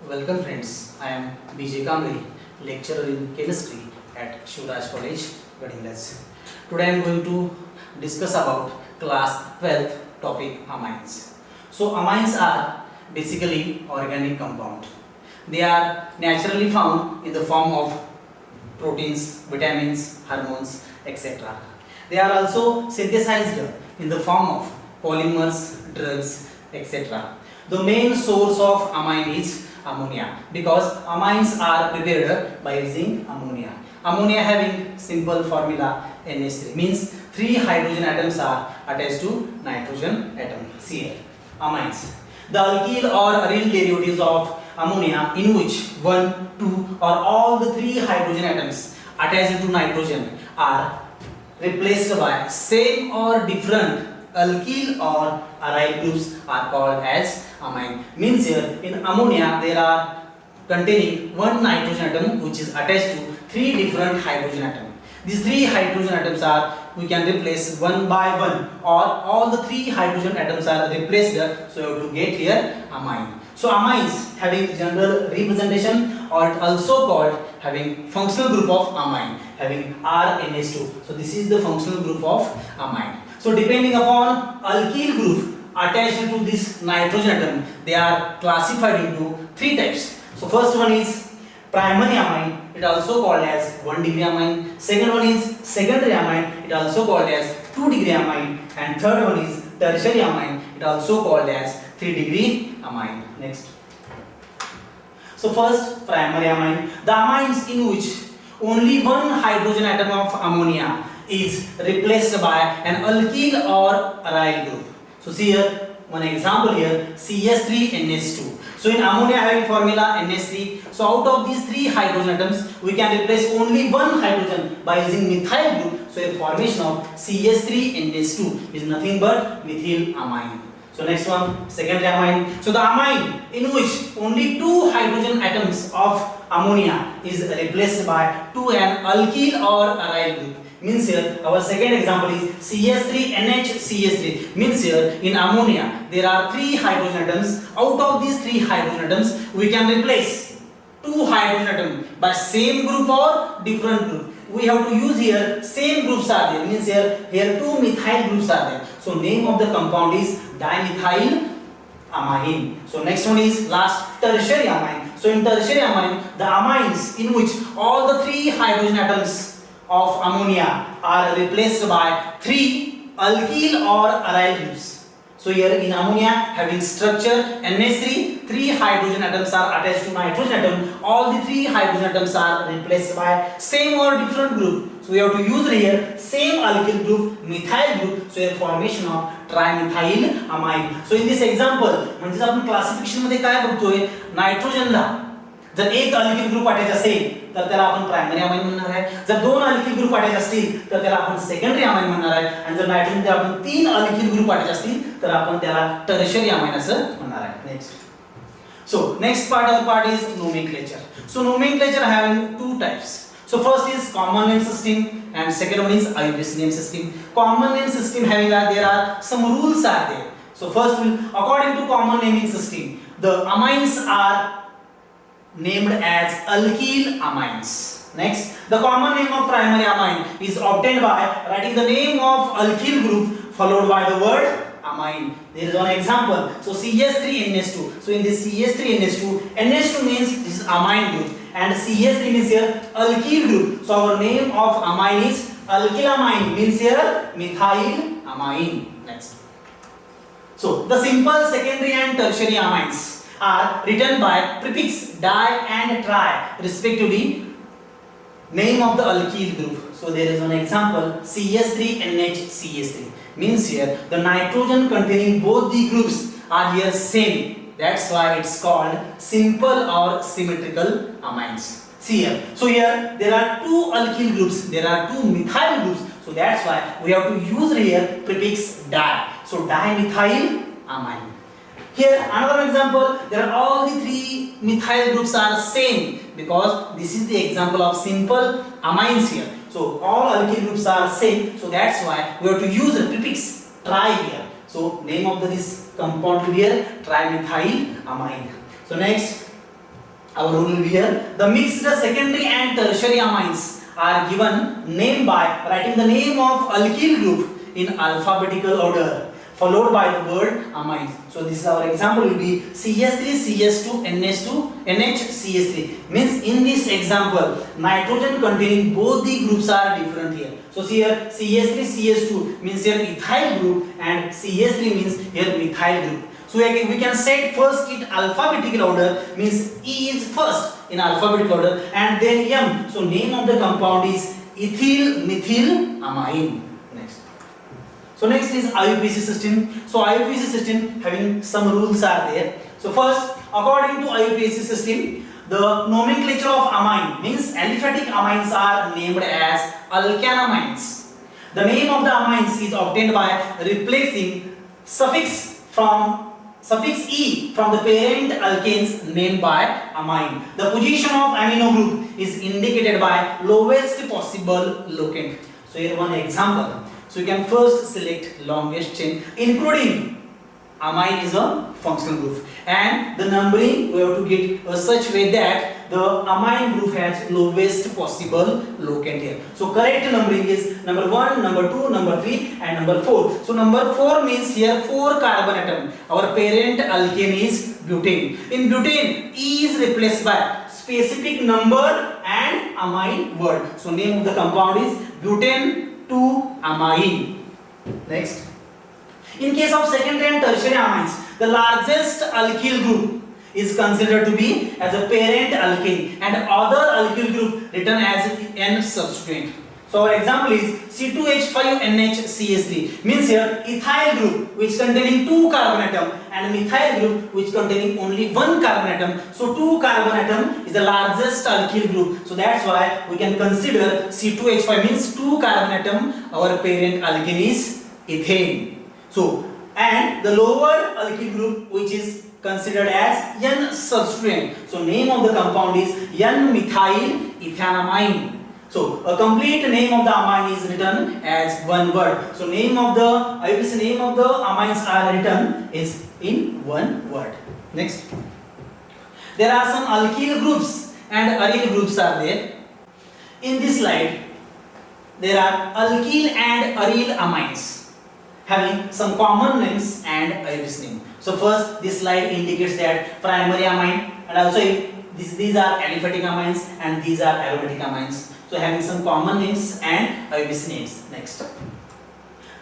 Welcome friends, I am BJ Kamli, lecturer in chemistry at Shivraj College, Gadinglaz. Today I am going to discuss about class 12th topic amines. So amines are basically organic compound. They are naturally found in the form of proteins, vitamins, hormones, etc. They are also synthesized in the form of polymers, drugs, etc. The main source of amine is ammonia because amines are prepared by using ammonia. Ammonia having simple formula NH3 means 3 hydrogen atoms are attached to nitrogen atom Cl. Amines. The alkyl or aryl derivatives of ammonia in which 1, 2 or all the 3 hydrogen atoms attached to nitrogen are replaced by same or different alkyl or aryl groups are called as amine. Means here in ammonia there are containing 1 nitrogen atom which is attached to 3 different hydrogen atoms. These 3 hydrogen atoms are we can replace one by one or all the 3 hydrogen atoms are replaced, so you have to get here amine. So amines having general representation or also called having functional group of amine having RNH2. So this is the functional group of amine. So depending upon alkyl group attached to this nitrogen atom, they are classified into 3 types. So first one is primary amine, it also called as 1 degree amine. Second one is secondary amine, it also called as 2 degree amine. And third one is tertiary amine, it also called as 3 degree amine. Next. So first primary amine, the amines in which only 1 hydrogen atom of ammonia is replaced by an alkyl or aryl group. So see here one example here CH3NH2. So in ammonia having formula NH3. So out of these 3 hydrogen atoms we can replace only 1 hydrogen by using methyl group. So a formation of CH3NH2 is nothing but methyl amine. So next one secondary amine. So the amine in which only 2 hydrogen atoms of ammonia is replaced by an alkyl or aryl group. Means here our second example is CH3NHCH3. Means here in ammonia there are 3 hydrogen atoms. Out of these 3 hydrogen atoms we can replace 2 hydrogen atoms by same group or different group. We have to use here same groups are there. Means here 2 methyl groups are there. So name of the compound is dimethyl amine. So next one is last tertiary amine. So in tertiary amine the amines in which all the 3 hydrogen atoms of ammonia are replaced by 3 alkyl or aryl groups. So here in ammonia having structure NH3, 3 hydrogen atoms are attached to nitrogen atom. All the 3 hydrogen atoms are replaced by same or different group. So we have to use here same alkyl group, methyl group. So here formation of trimethyl amine. So in this example म्हणजे आपण classification मध्ये काय बघतोय नायट्रोजनला जर एक alkyl group attach असेल तर त्याला आपण प्रायमरी अमाइन म्हणणार आहे. जर 2 अल्किल ग्रुप अटॅच असतील तर त्याला आपण सेकंडरी अमाइन म्हणणार आहे. आणि जर नायट्रोजन मध्ये आपण 3 अल्किल ग्रुप अटॅच असतील तर आपण त्याला टर्शियरी अमाइन असं म्हणणार आहे. Next. So next part is nomenclature. So nomenclature having 2 types. So first is common name system and second one is IUPAC name system. Common name system having there are some rules are there. So first will according to common naming system the amines are named as alkyl amines. Next, the common name of primary amine is obtained by writing the name of alkyl group followed by the word amine. There is one example. So CH3NH2. So in this CH3NH2, NH2 means this is amine group and CH3 means here alkyl group. So our name of amine is alkylamine means here methyl amine. Next. So the simple secondary and tertiary amines are written by prefix di and tri respectively name of the alkyl group. So there is one example CH3NHCH3 means here the nitrogen containing both the groups are here same. That's why it's called simple or symmetrical amines. See here. So here there are 2 alkyl groups, there are 2 methyl groups. So that's why we have to use here prefix di. So dimethyl amine. Here another example, there are all the 3 methyl groups are same because this is the example of simple amines here. So all alkyl groups are same. So that's why we have to use the prefix tri here. So name of this compound will be here trimethyl amine. So next Our rule will be here. The mixed secondary and tertiary amines are given name by writing the name of alkyl group in alphabetical order, followed by the word amines. So this is our example will be CH3 CH2 NH2 NHCH3. Means in this example nitrogen containing both the groups are different here. So here CH3 CH2 means here ethyl group and CH3 means here methyl group. So we can set first in alphabetical order, means E is first in alphabetical order and then M. So name of the compound is ethyl methyl amine. Next. So next is IUPAC system. So IUPAC system having some rules are there. So first, according to IUPAC system, the nomenclature of amine means aliphatic amines are named as alkanamines. The name of the amines is obtained by replacing suffix E from the parent alkanes named by amine. The position of amino group is indicated by lowest possible locant. So here one example. So you can first select longest chain, including amine is a functional group, and the numbering we have to get such way that the amine group has lowest possible locant here. So correct numbering is number 1, number 2, number 3 and number 4. So number 4 means here 4 carbon atom. Our parent alkane is butane. In butane E is replaced by specific number and amine word. So name of the compound is butane 2-amine. Next. In case of secondary and tertiary amines, the largest alkyl group is considered to be as a parent alkane and other alkyl group written as N substituent. So our example is C2H5NHCH3 means here ethyl group which containing 2 carbon atom and methyl group which containing only 1 carbon atom. So 2 carbon atom is the largest alkyl group. So that's why we can consider C2H5 means 2 carbon atom. Our parent alkane is ethane. So and the lower alkyl group which is considered as N substituent. So name of the compound is N-methyl ethanamine. So a complete name of the amine is written as one word. So name of the name of the amines are written is in one word. Next. There are some alkyl groups and aryl groups are there. In this slide there are alkyl and aryl amines having some common names and IUPAC name. So first this slide indicates that primary amine and also these are aliphatic amines and these are aromatic amines. So having some common names and IUPAC names. Next.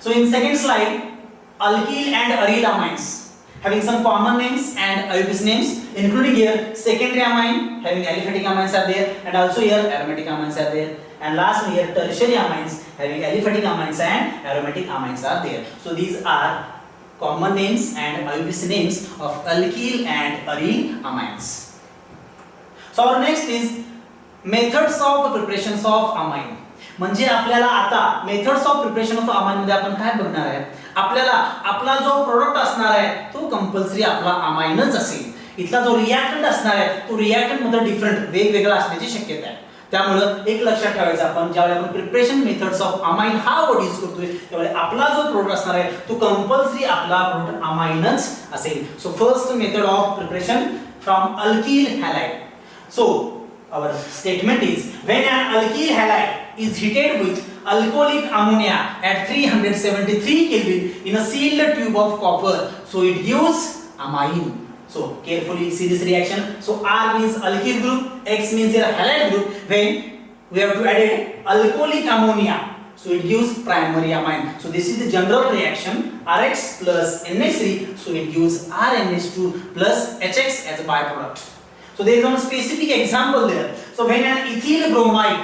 So in second slide alkyl and aryl amines having some common names and IUPAC names, including here secondary amine having aliphatic amines are there and also here aromatic amines are there. And last here tertiary amines having aliphatic amines and aromatic amines are there. So these are common names and IUPAC names of alkyl and aryl amines. So our next is methods of preparations of amine. म्हणजे आपल्याला आता methods of preparation of amine मध्ये आपण काय बघणार आहे, आपल्याला आपला जो प्रोडक्ट असणार आहे तो कंपल्सरी आपला अमाइनच असेल. इथला जो रिएक्टंट असणार आहे तो रिएक्टंट मध्ये डिफरंट वेगवेगळा असण्याची शक्यता आहे. त्यामुळे एक लक्षात ठेवायचं आपण ज्यावेळी आपण प्रिपरेशन मेथड्स ऑफ अमाइन हा वर्ड यूज करतोय त्यावेळी आपला जो प्रोडक्ट असणार आहे तो कंपल्सरी आपला प्रोडक्ट अमाइनच असेल. So first method of preparation from alkyl halide. So our statement is when an alkyl halide is heated with alcoholic ammonia at 373 Kelvin in a sealed tube of copper, so it gives amine. So carefully see this reaction. So R means alkyl group, X means a halide group. When we have to add alcoholic ammonia, so it gives primary amine. So this is the general reaction, RH plus NH3, so it gives RNH2 plus HX as a byproduct. So there is one specific example there. So when an ethyl bromide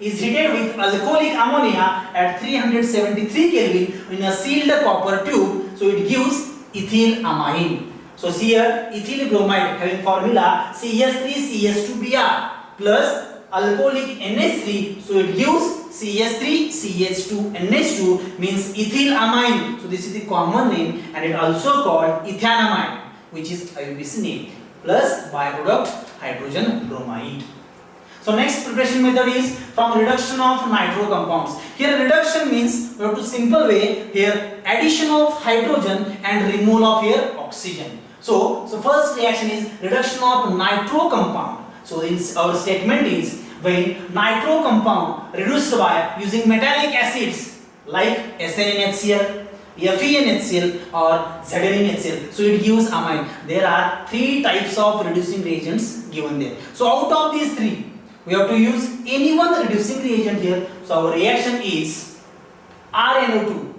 is heated with alcoholic ammonia at 373 Kelvin in a sealed copper tube, so it gives ethyl amine. So see here ethyl bromide having formula CH3CH2Br plus alcoholic NH3, so it gives CH3CH2NH2 means ethyl amine. So this is the common name and it also called ethanamine, which is IUPAC name, plus byproduct hydrogen bromide. So next preparation method is from reduction of nitro compounds. Here reduction means we have to simple way here addition of hydrogen and removal of here oxygen. So first reaction is reduction of nitro compound. So our statement is when nitro compound reduced by using metallic acids like SnNHCl, FeNHCl or ZnNHCl, so it gives amine. There are three types of reducing reagents given there. So out of these three, we have to use any one reducing reagent here. So our reaction is RNO2,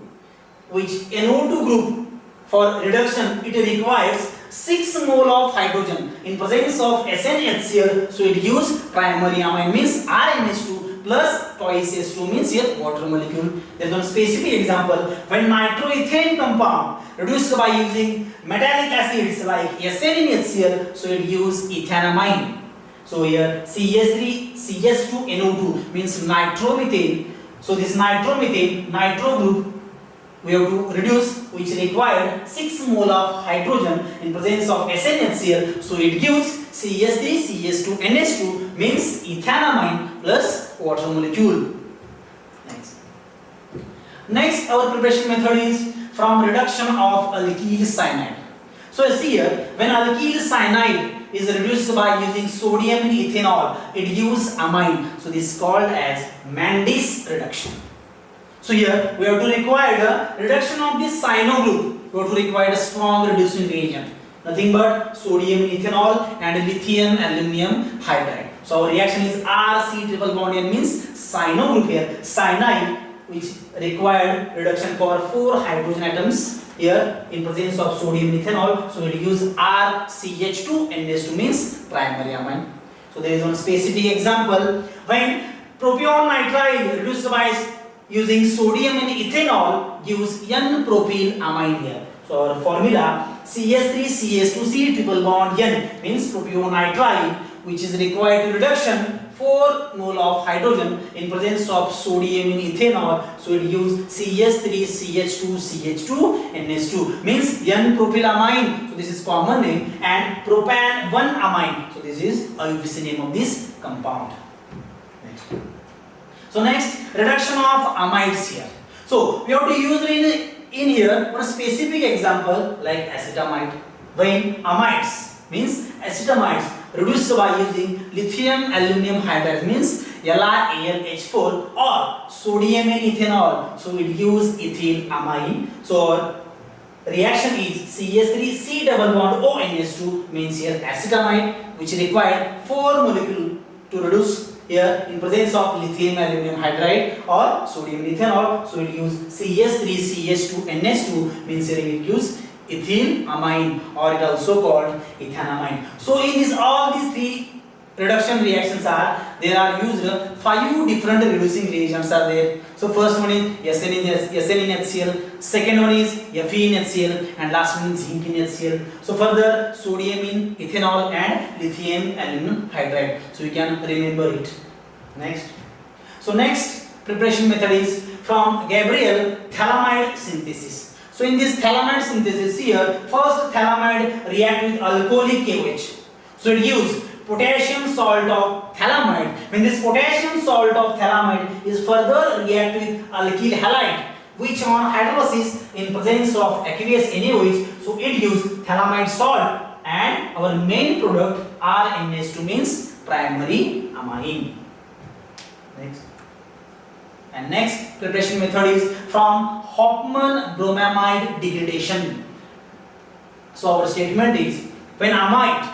which NO2 group for reduction it requires 6 mole of hydrogen in presence of SnHCl, so it gives primary amine means RNH2 plus twice H2 means here water molecule. There is one specific example when nitroethane compound reduced by using metallic acids like SnNHCl, so it gives ethanamine. So here CH3 CH2 NO2 means nitromethane. So this nitromethane nitro group we have to reduce, which required 6 mole of hydrogen in presence of SnHCl, so it gives CH3 CH2 NH2 means ethanamine plus water molecule. Next our preparation method is from reduction of alkyl cyanide. So see here, when alkyl cyanide is reduced by using sodium in ethanol, it gives amine. So this is called as Mandy's reduction. So here we have to require the reduction of this cyano group. We have to require a strong reducing reagent. Nothing but sodium in ethanol and lithium aluminum hydride. So our reaction is RC triple bond N means cyano group here. Cyanide which required reduction for 4 hydrogen atoms here in presence of sodium in ethanol. So we use RCH2 NH2 means primary amine. So there is one specific example when propion nitride reduced by using sodium in ethanol gives N-propyl amine here. So our formula CH3CH2C triple bond N means propion nitride, which is required to reduction 4 mole of hydrogen in presence of sodium in ethanol. So it gives CH3CH2CH2 NH2 means N-propyl amine. So this is common name, and propan 1 amine. So this is IUPAC name of this compound. Next. So next, reduction of amides here. So we have to use in here one specific example like acetamide. When amides means acetamides reduced by using lithium aluminum hydride means LiAlH4 or sodium and ethanol, so it gives ethyl amine. So reaction is CH3C double bond ONH2 means here acetamide, which required 4 molecules to reduce here in presence of lithium aluminum hydride or sodium ethanol, so it gives CH3CH2NH2 means here it gives ethyl amine, or it also called ethanamine. So in this all these three reduction reactions there are used 5 different reducing reagents are there. So first one is SnNHCl, second one is FeNHCl, and last one is zinc NHCl. So further sodium in ethanol and lithium aluminum hydride. So you can remember it. Next. So next preparation method is from Gabriel phthalimide synthesis. So in this phthalimide synthesis here, first phthalimide react with alcoholic KOH. So it gives potassium salt of phthalimide. When this potassium salt of phthalimide is further react with alkyl halide, which on hydrolysis in presence of aqueous NaOH, so it gives phthalimide salt, and our main product RNH2 means primary amine. Next. And next preparation method is from Hofmann bromamide degradation. So our statement is when amide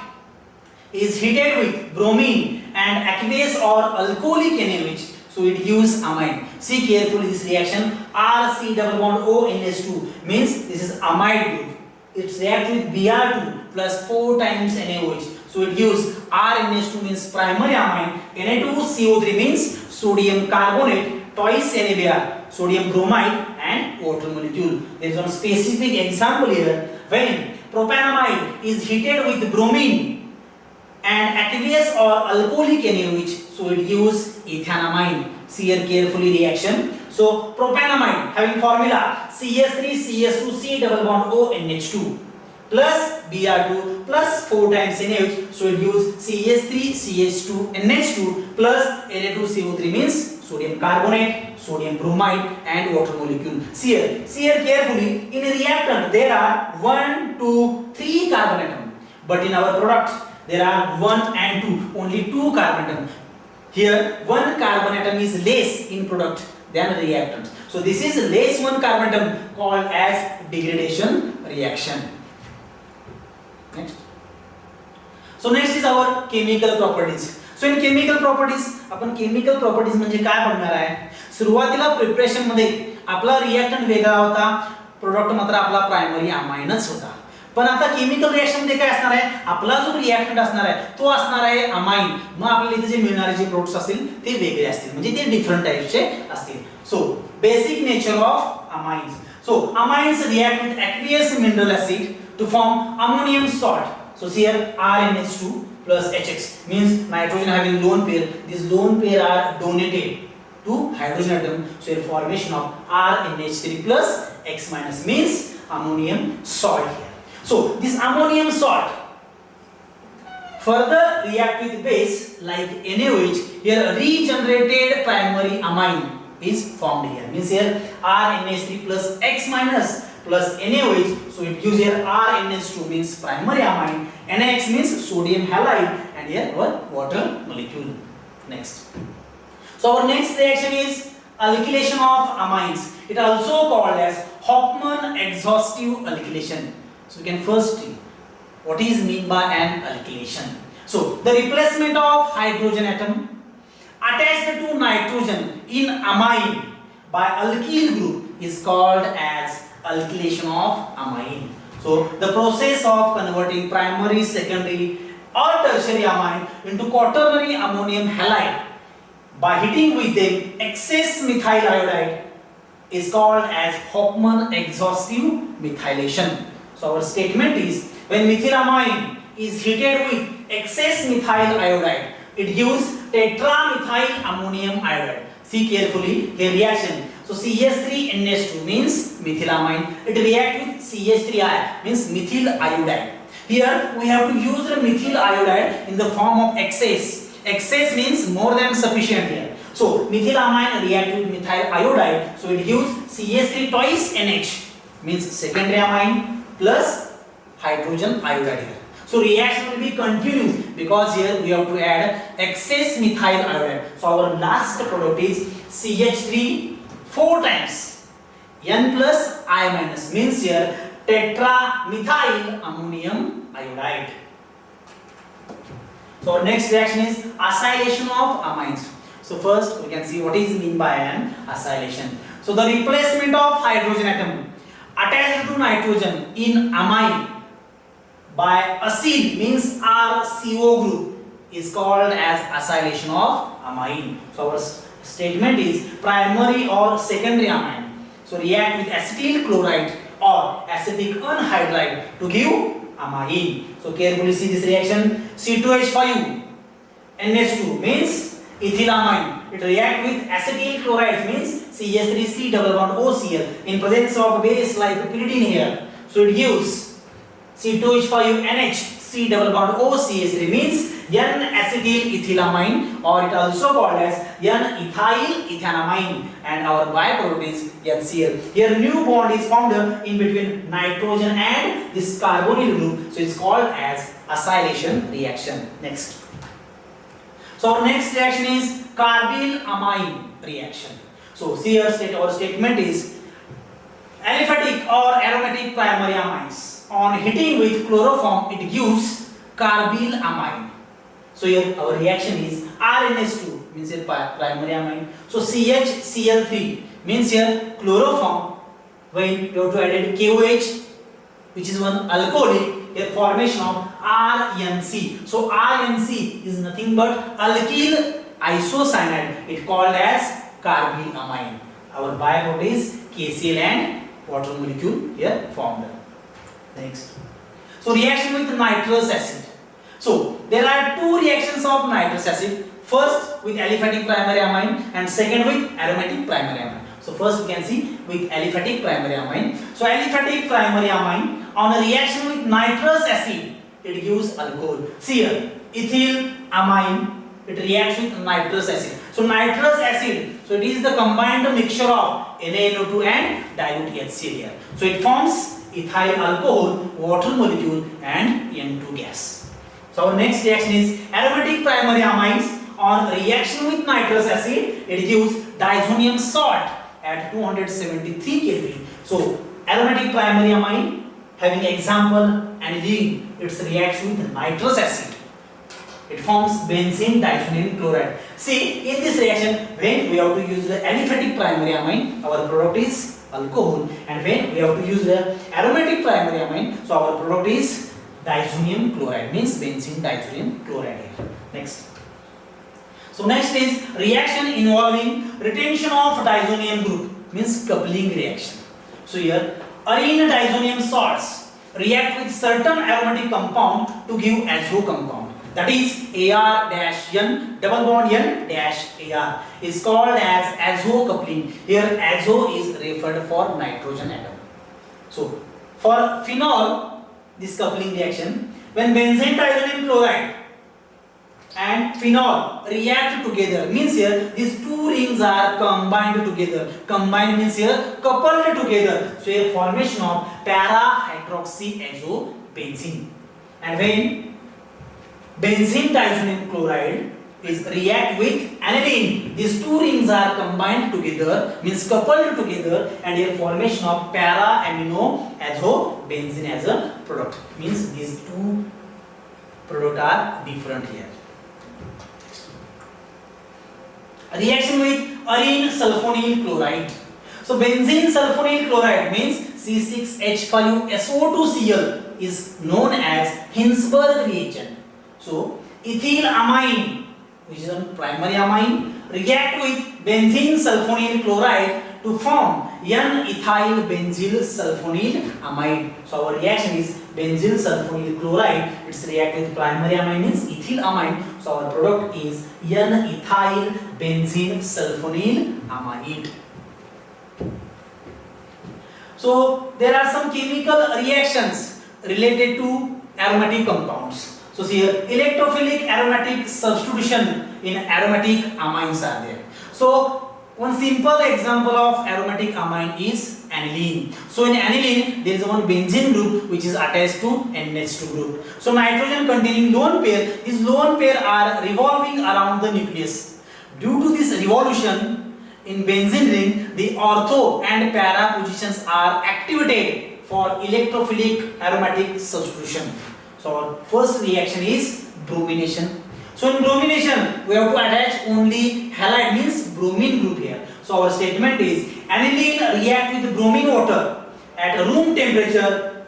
is heated with bromine and aqueous or alcoholic NaOH, so it gives amine. See carefully this reaction RC double bond ONH2 means this is amide group. It reacts with Br2 plus 4 times NaOH, so it gives RNH2 means primary amine. Na2CO3 means sodium carbonate twice NaBr, sodium bromide and water molecule. There is one specific example here when propanamide is heated with bromine and aqueous or alcoholic NaOH, so it gives ethanamine. See here carefully reaction. So propanamide having formula CH3CH2C double bond ONH2 plus Br2 plus 4 times NaOH, so it gives CH3CH2NH2 plus Na2CO3 means sodium carbonate, sodium bromide and water molecule. See here carefully, in a reactant there are 1, 2, 3 carbon atoms, but in our product there are 1 and 2, only 2 carbon atom. Here 1 carbon atom is less in product than reactant. So this is less 1 carbon atom called as degradation reaction. Next. So next is our chemical properties. So in chemical properties आपण chemical properties म्हणजे काय बघणार आहे. सुरुवातीला preparation मध्ये आपला reactant वेगळा होता, प्रोडक्ट मात्र आपला प्रायमरी अमाइनच होता. पण आता केमिकल रिएक्शन मध्ये काय असणार आहे, आपला जो रिएक्टंट असणार आहे तो असणार आहे अमाइन. मग आपल्याला इथे जे मिळणारे जे प्रोडक्ट्स असतील ते वेगळे असतील, म्हणजे ते डिफरंट टाइपचे असतील. So basic nature of amines. So amines react with aqueous mineral acid to form ammonium salt. So here RNH2 plus HX means nitrogen having lone pair. These lone pair are donated to hydrogen atom. So here formation of RNH3 plus X minus means ammonium salt here. So this ammonium salt further react with base like NaOH. Here regenerated primary amine is formed here. Means here RNH3 plus X minus plus NaOH, so it gives here RNH2 means primary amine, NaX means sodium halide, and here our water molecule. Next. So our next reaction is alkylation of amines. It also called as Hofmann exhaustive alkylation. So we can first see what is mean by an alkylation. So the replacement of hydrogen atom attached to nitrogen in amine by alkyl group is called as alkylation of amine. So the process of converting primary, secondary or tertiary amine into quaternary ammonium halide by heating with them excess methyl iodide is called as Hofmann exhaustive methylation. So our statement is when methylamine is heated with excess methyl iodide, it gives tetramethyl ammonium iodide. See carefully here reaction. So CH3NH2 means methylamine. It reacts with CH3I means methyl iodide. Here we have to use the methyl iodide in the form of excess. Excess means more than sufficient here. So methylamine reacts with methyl iodide. So it gives CH3 twice NH means secondary amine plus hydrogen iodide here. So reaction will be continuous because here we have to add excess methyl iodide. So our last product is CH3 4 times N plus I minus means here tetramethyl ammonium iodide. So our next reaction is acylation of amines. So first we can see what is mean by an acylation. So the replacement of hydrogen atom attached to nitrogen in amine by acyl means RCO group is called as acylation of amine. So our statement is primary or secondary amine. So react with acetyl chloride or acetic anhydride to give amine. So carefully see this reaction. C2H5 NH2 means ethylamine. It react with acetyl chloride means CH3C double bond OCl in presence of base like pyridine here. So it gives C2H5NH C double bond OCH3 means N-acetyl ethylamine, or it also called as N-ethyl ethanamine, and our byproduct is NCl. Here new bond is formed in between nitrogen and this carbonyl group, so it's called as acylation reaction. Next. So our next reaction is carbyl amine reaction. So see here our statement is aliphatic or aromatic primary amines. On heating with chloroform, it gives carbyl amine. So here our reaction is RNH2 means here primary amine. So CHCl3 means here chloroform. When you have to add KOH, which is one alcoholic, here formation of RNC. So RNC is nothing but alkyl isocyanide. It called as carbyl amine. Our byproduct is KCl and water molecule here formed. Next. So reaction with nitrous acid. So there are two reactions of nitrous acid. First with aliphatic primary amine and second with aromatic primary amine. So first we can see with aliphatic primary amine. So aliphatic primary amine on a reaction with nitrous acid, it gives alcohol. See here, ethyl amine, it reacts with nitrous acid. So nitrous acid, so it is the combined mixture of NaNO2 and dilute HCl here. So it forms ethyl alcohol, water molecule and N2 gas. So So our next reaction is aromatic primary amines on reaction with nitrous acid. It gives diazonium salt at 273 Kelvin. So aromatic primary amine having example aniline, its reaction with nitrous acid. It forms benzene diazonium chloride. See, in this reaction, when we have to use the aliphatic primary amine, our product is alcohol, and when we have to use the aromatic primary amine, so our product is diazonium chloride, means benzene diazonium chloride here. Next. So next is reaction involving retention of diazonium group, means coupling reaction. So here, arene diazonium salts react with certain aromatic compound to give azo compound. That is Ar-N double bond N-Ar is called as azo coupling. Here azo is referred for nitrogen atom. So for phenol, this coupling reaction, when benzene diazonium chloride and phenol react together, means here these two rings are combined together. Combined means here coupled together. So a formation of para hydroxyazo benzene. And when benzene diazonium chloride is react with aniline, these two rings are combined together, means coupled together, and here formation of para amino azo benzene as a product, means these two products are different here. Reaction with arene sulfonyl chloride. So benzene sulfonyl chloride means C6H5SO2Cl is known as Hinsberg reagent. So ethyl amine, which is a primary amine, react with benzene sulfonyl chloride to form N-ethyl benzyl sulfonyl amide. So our reaction is benzyl sulfonyl chloride. Its react with primary amine means ethyl amine. So our product is N-ethyl benzene sulfonyl amide. So there are some chemical reactions related to aromatic compounds. So here electrophilic aromatic substitution in aromatic amines are there. So one simple example of aromatic amine is aniline. So in aniline there is one benzene group which is attached to NH2 group. So nitrogen containing lone pair, these lone pair are revolving around the nucleus. Due to this revolution in benzene ring, the ortho and para positions are activated for electrophilic aromatic substitution. So our first reaction is bromination. So in bromination, we have to attach only halide, means bromine group here. So our statement is aniline react with bromine water at room temperature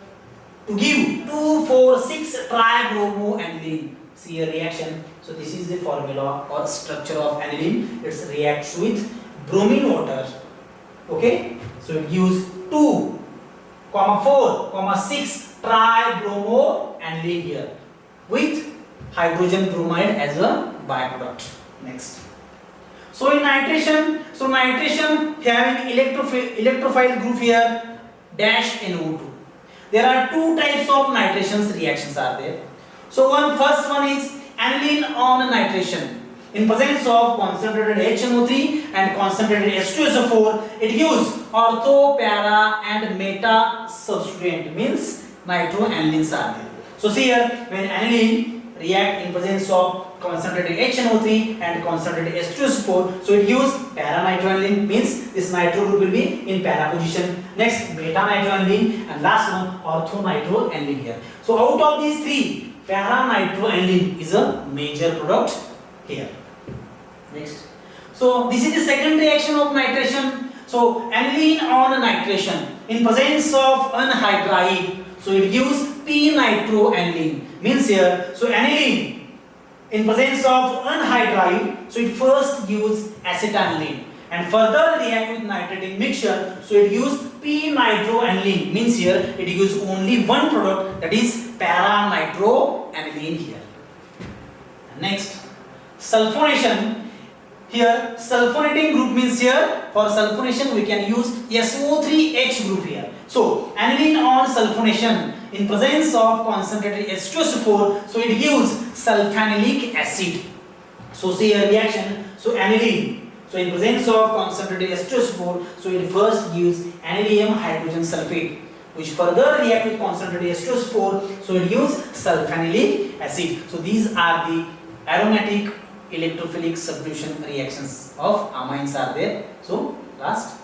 to give 2,4,6-tribromoaniline. See a reaction. So this is the formula or structure of aniline. It reacts with bromine water. Okay. So it gives 2,4,6-tribromoaniline here with hydrogen bromide as a byproduct. Next. So in nitration, having electrophile group here dash NO2. There are two types of nitrations reactions are there. So first one is aniline on nitration. In presence of concentrated HNO3 and concentrated H2SO4, it gives ortho, para and meta substituent, means nitroanilines are there. So see here, when aniline react in presence of concentrated HNO3 and concentrated H2SO4, so it gives para nitroaniline, means this nitro group will be in para position. Next meta nitroaniline, and last one ortho nitroaniline here. So out of these three, para nitroaniline is a major product here. Next. So this is the second reaction of nitration. So aniline on nitration in presence of anhydride, so it gives p-nitroaniline, means here, so aniline in presence of anhydride, so it first gives acetaniline and further react with nitrating mixture, so it gives p-nitroaniline, means here it gives only one product, that is para-nitroaniline here. Next, sulfonation. Here sulfonating group means here for sulfonation we can use SO3H group here. So aniline on sulfonation in presence of concentrated H2SO4, so it gives sulfanilic acid. So see a reaction. So aniline, so in presence of concentrated H2SO4, so it first gives anilium hydrogen sulfate. which further react with concentrated H2SO4, so it gives sulfanilic acid. So these are the aromatic electrophilic substitution reactions of amines are there. So last